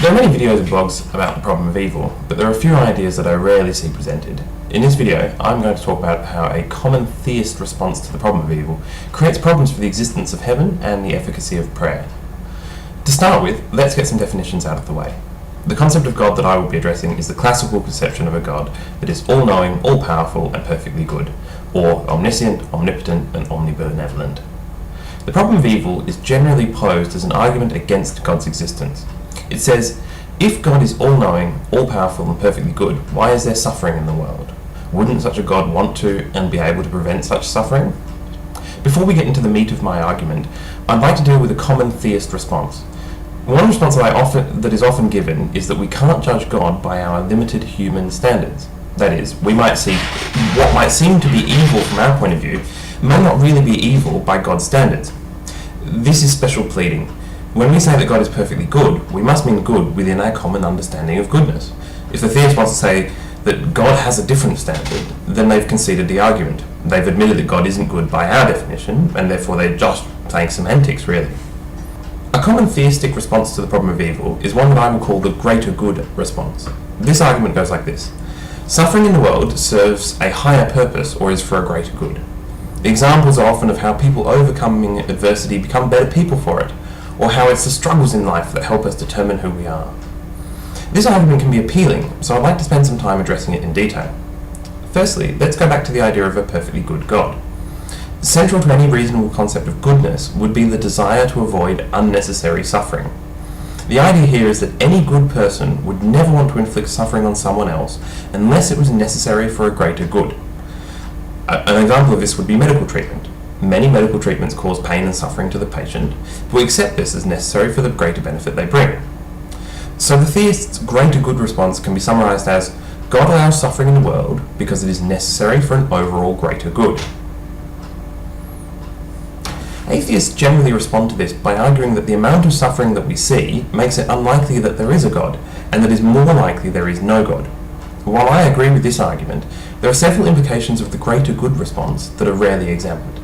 There are many videos and blogs about the problem of evil, but there are a few ideas that I rarely see presented. In this video, I'm going to talk about how a common theist response to the problem of evil creates problems for the existence of heaven and the efficacy of prayer. To start with, let's get some definitions out of the way. The concept of God that I will be addressing is the classical conception of a God that is all-knowing, all-powerful, and perfectly good, or omniscient, omnipotent, and omnibenevolent. The problem of evil is generally posed as an argument against God's existence. It says, if God is all-knowing, all-powerful, and perfectly good, why is there suffering in the world? Wouldn't such a God want to and be able to prevent such suffering? Before we get into the meat of my argument, I'd like to deal with a common theist response. One response that is often given is that we can't judge God by our limited human standards. That is, we might see what might seem to be evil from our point of view may not really be evil by God's standards. This is special pleading. When we say that God is perfectly good, we must mean good within our common understanding of goodness. If the theist wants to say that God has a different standard, then they've conceded the argument. They've admitted that God isn't good by our definition, and therefore they're just playing semantics, really. A common theistic response to the problem of evil is one that I will call the greater good response. This argument goes like this. Suffering in the world serves a higher purpose or is for a greater good. The examples are often of how people overcoming adversity become better people for it, or how it's the struggles in life that help us determine who we are. This argument can be appealing, so I'd like to spend some time addressing it in detail. Firstly, let's go back to the idea of a perfectly good God. Central to any reasonable concept of goodness would be the desire to avoid unnecessary suffering. The idea here is that any good person would never want to inflict suffering on someone else unless it was necessary for a greater good. An example of this would be medical treatment. Many medical treatments cause pain and suffering to the patient, but we accept this as necessary for the greater benefit they bring. So the theist's greater good response can be summarized as, God allows suffering in the world because it is necessary for an overall greater good. Atheists generally respond to this by arguing that the amount of suffering that we see makes it unlikely that there is a God, and that it is more likely there is no God. While I agree with this argument, there are several implications of the greater good response that are rarely examined.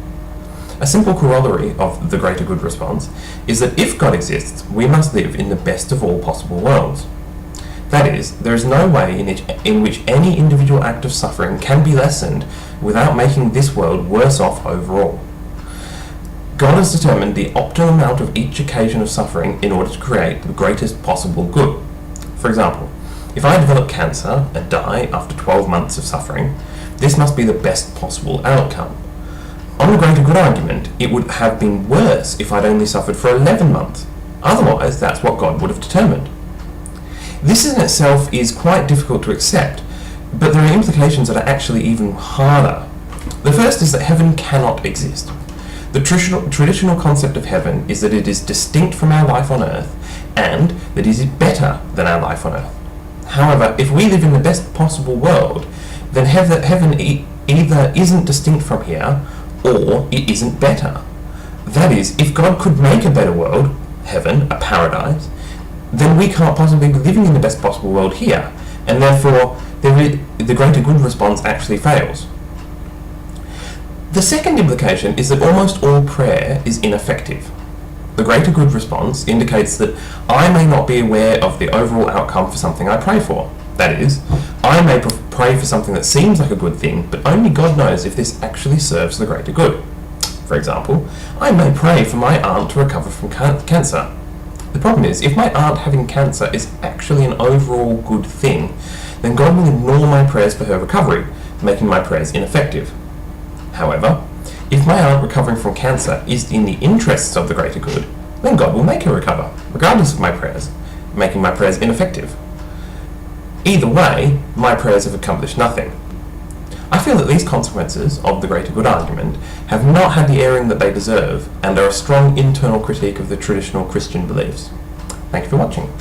A simple corollary of the greater good response is that if God exists, we must live in the best of all possible worlds. That is, there is no way in which any individual act of suffering can be lessened without making this world worse off overall. God has determined the optimal amount of each occasion of suffering in order to create the greatest possible good. For example, if I develop cancer and die after 12 months of suffering, this must be the best possible outcome. On the greater good argument, it would have been worse if I'd only suffered for 11 months. Otherwise, that's what God would have determined. This in itself is quite difficult to accept, but there are implications that are actually even harder. The first is that heaven cannot exist. The traditional concept of heaven is that it is distinct from our life on earth, and that it is better than our life on earth. However, if we live in the best possible world, then heaven either isn't distinct from here, or it isn't better. That is, if God could make a better world, heaven, a paradise, then we can't possibly be living in the best possible world here, and therefore the greater good response actually fails. The second implication is that almost all prayer is ineffective. The greater good response indicates that I may not be aware of the overall outcome for something I pray for. That is, I may pray for something that seems like a good thing, but only God knows if this actually serves the greater good. For example, I may pray for my aunt to recover from cancer. The problem is, if my aunt having cancer is actually an overall good thing, then God will ignore my prayers for her recovery, making my prayers ineffective. However, if my aunt recovering from cancer is in the interests of the greater good, then God will make her recover, regardless of my prayers, making my prayers ineffective. Either way, my prayers have accomplished nothing. I feel that these consequences of the greater good argument have not had the airing that they deserve, and are a strong internal critique of the traditional Christian beliefs. Thank you for watching.